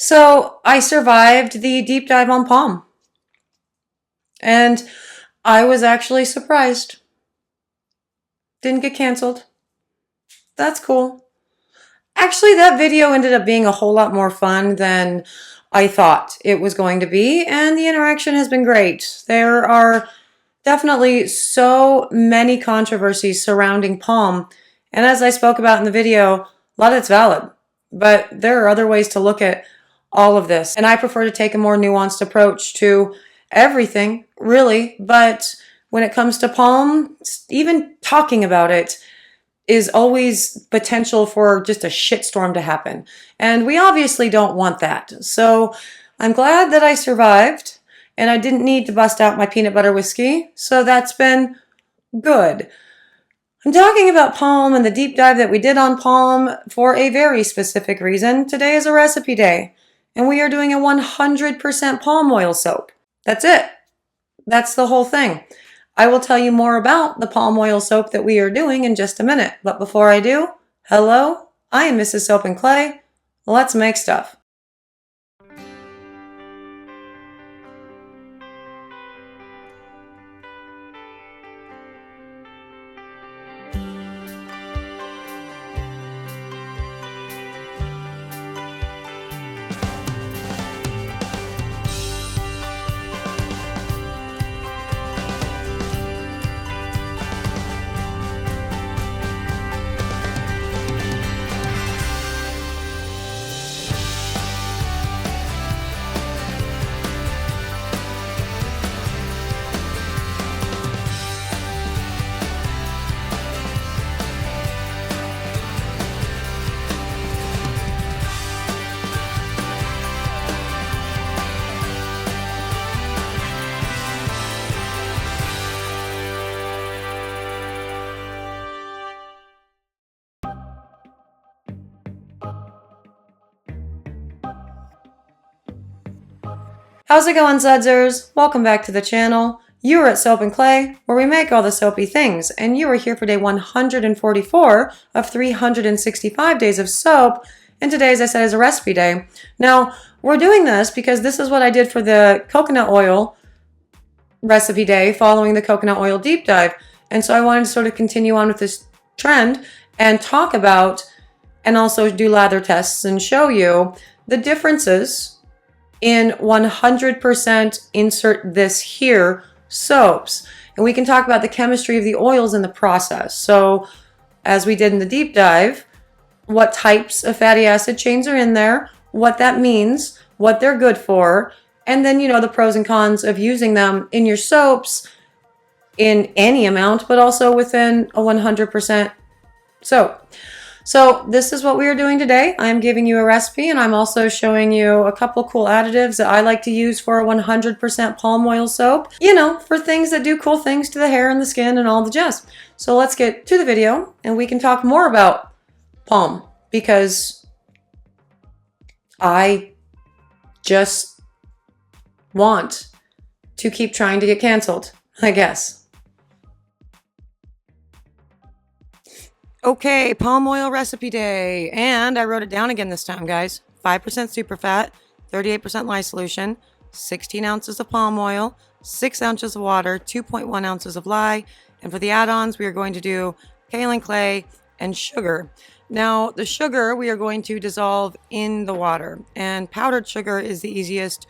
So I survived the deep dive on Palm, and I was actually surprised. Didn't get canceled. That's cool. Actually, that video ended up being a whole lot more fun than I thought it was going to be, and the interaction has been great. There are definitely so many controversies surrounding Palm, and as I spoke about in the video, a lot of it's valid. But there are other ways to look at all of this, and I prefer to take a more nuanced approach to everything, really. But when it comes to Palm, even talking about it is always potential for just a shitstorm to happen. And we obviously don't want that. So I'm glad that I survived and I didn't need to bust out my peanut butter whiskey. So that's been good. I'm talking about Palm and the deep dive that we did on Palm for a very specific reason. Today is a recipe day and we are doing a 100% palm oil soap. That's it. That's the whole thing. I will tell you more about the palm oil soap that we are doing in just a minute. But before I do, hello, I am Mrs. Soap and Clay. Let's make stuff. How's it going, Zudzers? Welcome back to the channel. You are at Soap and Clay, where we make all the soapy things, and you are here for day 144 of 365 days of soap, and today, as I said, is a recipe day. Now, we're doing this because this is what I did for the coconut oil recipe day following the coconut oil deep dive, and so I wanted to sort of continue on with this trend and talk about and also do lather tests and show you the differences in 100% insert this here soaps. And we can talk about the chemistry of the oils in the process. So as we did in the deep dive, what types of fatty acid chains are in there, what that means, what they're good for, and then, you know, the pros and cons of using them in your soaps in any amount, but also within a 100% soap. So this is what we are doing today. I'm giving you a recipe, and I'm also showing you a couple cool additives that I like to use for a 100% palm oil soap, you know, for things that do cool things to the hair and the skin and all the jazz. So let's get to the video and we can talk more about palm, because I just want to keep trying to get canceled, I guess. Okay, palm oil recipe day. And I wrote it down again this time, guys. 5% super fat, 38% lye solution, 16 ounces of palm oil, 6 ounces of water, 2.1 ounces of lye. And for the add-ons, we are going to do kaolin clay and sugar. Now, the sugar we are going to dissolve in the water. And powdered sugar is the easiest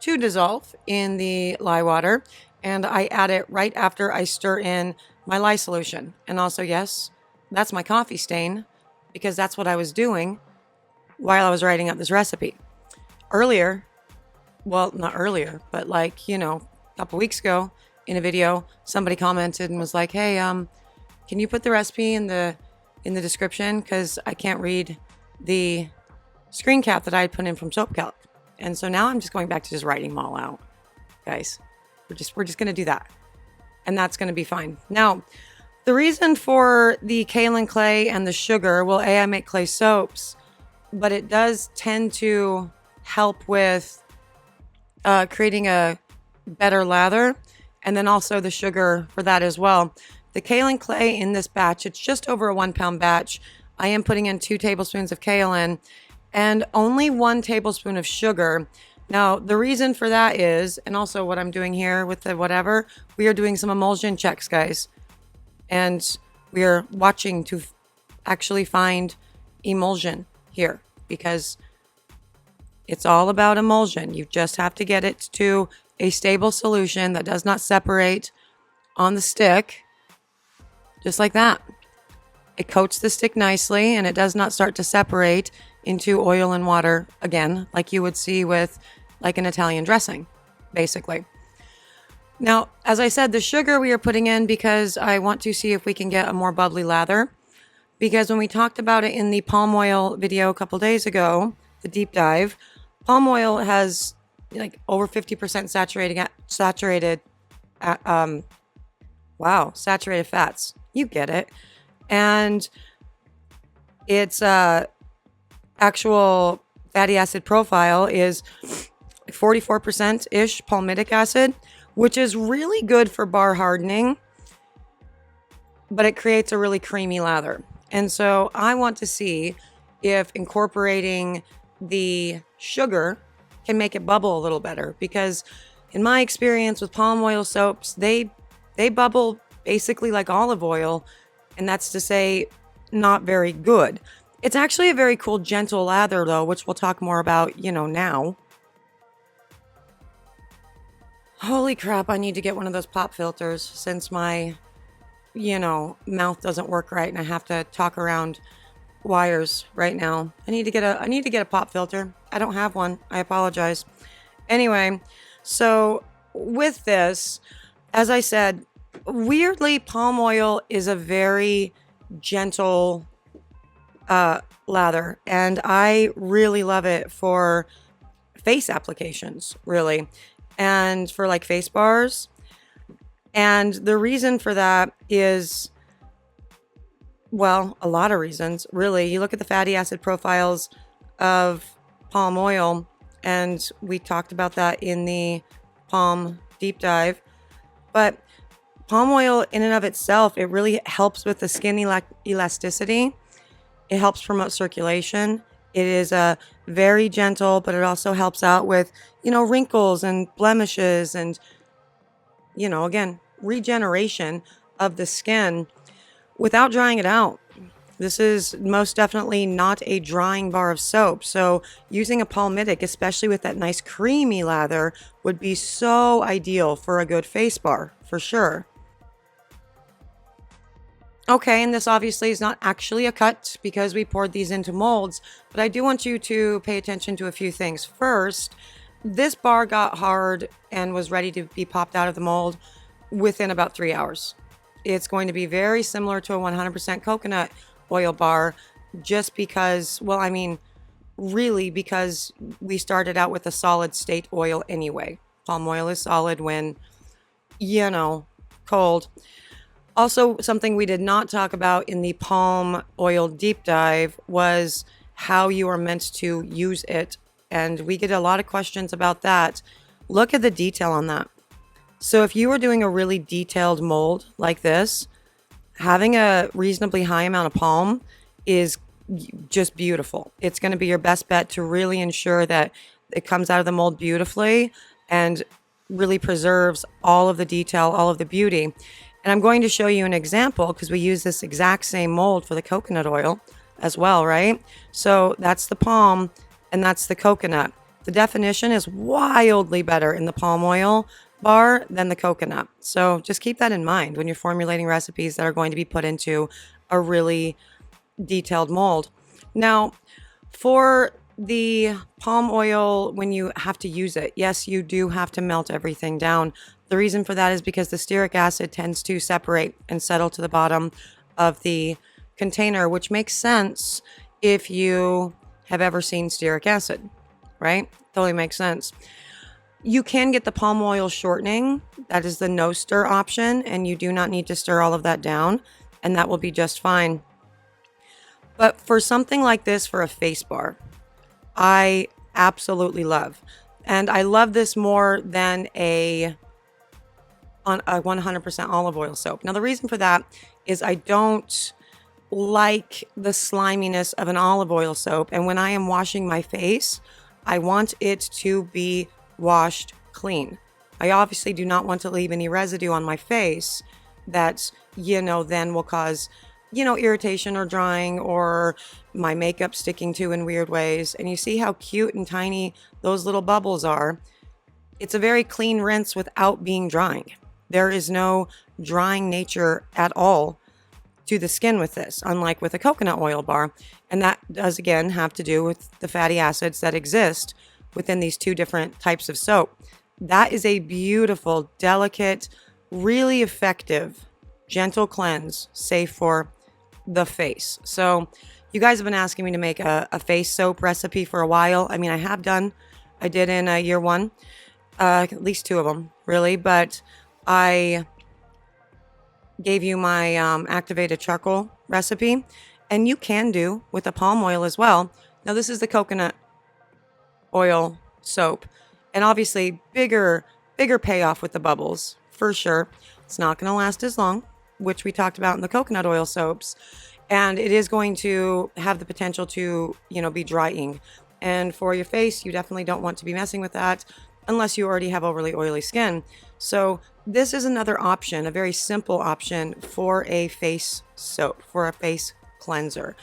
to dissolve in the lye water. And I add it right after I stir in my lye solution. And also, yes, that's my coffee stain, because that's what I was doing while I was writing up this recipe. Earlier, well, not earlier, but like, you know, a couple weeks ago in a video, somebody commented and was like, hey, can you put the recipe in the description? Because I can't read the screen cap that I had put in from Soap Calc. And so now I'm just going back to just writing them all out. Guys, we're just going to do that. And that's going to be fine. Now, the reason for the kaolin clay and the sugar, well, I make clay soaps, but it does tend to help with creating a better lather, and then also the sugar for that as well. The kaolin clay in this batch, it's just over a 1 pound batch. I am putting in 2 tablespoons of kaolin, and only 1 tablespoon of sugar. Now, the reason for that is, and also what I'm doing here with the whatever, we are doing some emulsion checks, guys. And we are watching to actually find emulsion here, because it's all about emulsion. You just have to get it to a stable solution that does not separate on the stick, just like that. It coats the stick nicely, and it does not start to separate into oil and water again, like you would see with like an Italian dressing, basically. Now, as I said, the sugar we are putting in because I want to see if we can get a more bubbly lather. Because when we talked about it in the palm oil video a couple days ago, the deep dive, palm oil has like over 50% saturated fats. You get it. And its actual fatty acid profile is 44%-ish palmitic acid, which is really good for bar hardening, but it creates a really creamy lather. And so I want to see if incorporating the sugar can make it bubble a little better, because in my experience with palm oil soaps, they bubble basically like olive oil, and that's to say not very good. It's actually a very cool gentle lather though, which we'll talk more about, now. Holy crap, I need to get one of those pop filters since my, mouth doesn't work right and I have to talk around wires right now. I need to get a pop filter. I don't have one. I apologize. Anyway, so with this, as I said, weirdly, palm oil is a very gentle lather, and I really love it for face applications, really, and for like face bars. And the reason for that is, well, a lot of reasons, really. You look at the fatty acid profiles of palm oil, and we talked about that in the palm deep dive. But palm oil in and of itself, it really helps with the skin elasticity. It helps promote circulation. It is very gentle, but it also helps out with, wrinkles and blemishes and, again, regeneration of the skin without drying it out. This is most definitely not a drying bar of soap. So using a palmitic, especially with that nice creamy lather, would be so ideal for a good face bar, for sure. Okay, and this obviously is not actually a cut because we poured these into molds, but I do want you to pay attention to a few things. First, this bar got hard and was ready to be popped out of the mold within about 3 hours. It's going to be very similar to a 100% coconut oil bar, just because, really because we started out with a solid state oil anyway. Palm oil is solid when, cold. Also, something we did not talk about in the palm oil deep dive was how you are meant to use it. And we get a lot of questions about that. Look at the detail on that. So if you are doing a really detailed mold like this, having a reasonably high amount of palm is just beautiful. It's going to be your best bet to really ensure that it comes out of the mold beautifully and really preserves all of the detail, all of the beauty. And I'm going to show you an example because we use this exact same mold for the coconut oil as well, right? So that's the palm and that's the coconut. The definition is wildly better in the palm oil bar than the coconut. So just keep that in mind when you're formulating recipes that are going to be put into a really detailed mold. Now, for the palm oil, when you have to use it, yes, you do have to melt everything down. The reason for that is because the stearic acid tends to separate and settle to the bottom of the container, which makes sense if you have ever seen stearic acid, right? Totally makes sense. You can get the palm oil shortening. That is the no stir option, and you do not need to stir all of that down, and that will be just fine. But for something like this, for a face bar, I absolutely love. And I love this more than a 100% olive oil soap. Now, the reason for that is I don't like the sliminess of an olive oil soap, and when I am washing my face, I want it to be washed clean. I obviously do not want to leave any residue on my face that, then will cause, irritation or drying or my makeup sticking to in weird ways. And you see how cute and tiny those little bubbles are. It's a very clean rinse without being drying. There is no drying nature at all to the skin with this, unlike with a coconut oil bar. And that does, again, have to do with the fatty acids that exist within these two different types of soap. That is a beautiful, delicate, really effective, gentle cleanse, safe for the face. So you guys have been asking me to make a face soap recipe for a while. I mean, I did in year one, at least two of them, really. But I gave you my activated charcoal recipe, and you can do with the palm oil as well. Now, this is the coconut oil soap, and obviously bigger payoff with the bubbles for sure. It's not going to last as long, which we talked about in the coconut oil soaps, and it is going to have the potential to, be drying. And for your face, you definitely don't want to be messing with that unless you already have overly oily skin. So this is another option, a very simple option for a face soap, for a face cleanser.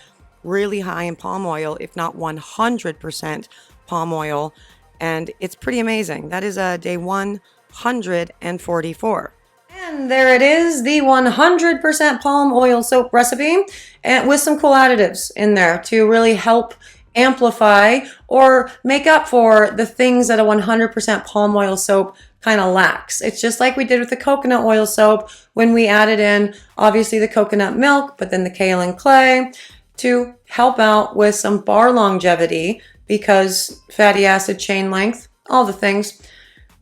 Really high in palm oil, if not 100% palm oil. And it's pretty amazing. That is day 144. And there it is, the 100% palm oil soap recipe, and with some cool additives in there to really help amplify or make up for the things that a 100% palm oil soap kind of lacks. It's just like we did with the coconut oil soap when we added in, obviously, the coconut milk, but then the kaolin clay to help out with some bar longevity, because fatty acid chain length, all the things.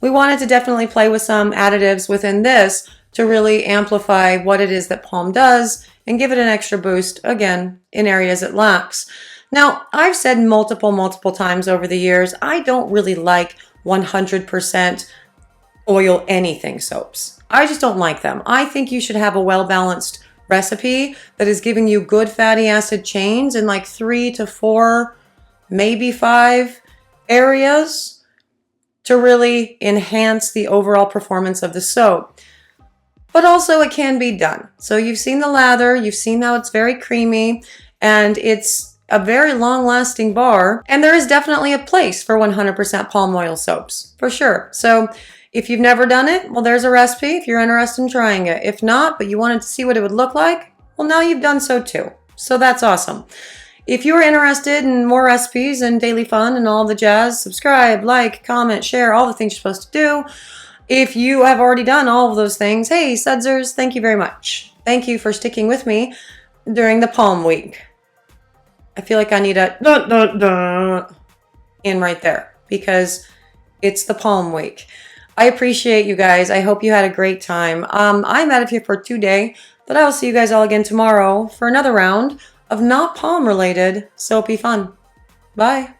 We wanted to definitely play with some additives within this to really amplify what it is that palm does and give it an extra boost, again, in areas it lacks. Now, I've said multiple times over the years, I don't really like 100% oil anything soaps. I just don't like them. I think you should have a well-balanced recipe that is giving you good fatty acid chains in like 3 to 4, maybe 5 areas to really enhance the overall performance of the soap. But also it can be done. So you've seen the lather, you've seen how it's very creamy, and it's a very long-lasting bar. And there is definitely a place for 100% palm oil soaps, for sure. So if you've never done it, well, there's a recipe if you're interested in trying it. If not, but you wanted to see what it would look like, well, now you've done so too. So that's awesome. If you're interested in more recipes and daily fun and all the jazz, subscribe, like, comment, share, all the things you're supposed to do. If you have already done all of those things, hey, Sudsers, thank you very much. Thank you for sticking with me during the Palm Week. I feel like I need a in right there because it's the Palm Week. I appreciate you guys. I hope you had a great time. I'm out of here for today, but I will see you guys all again tomorrow for another round of not palm related soapy fun. Bye.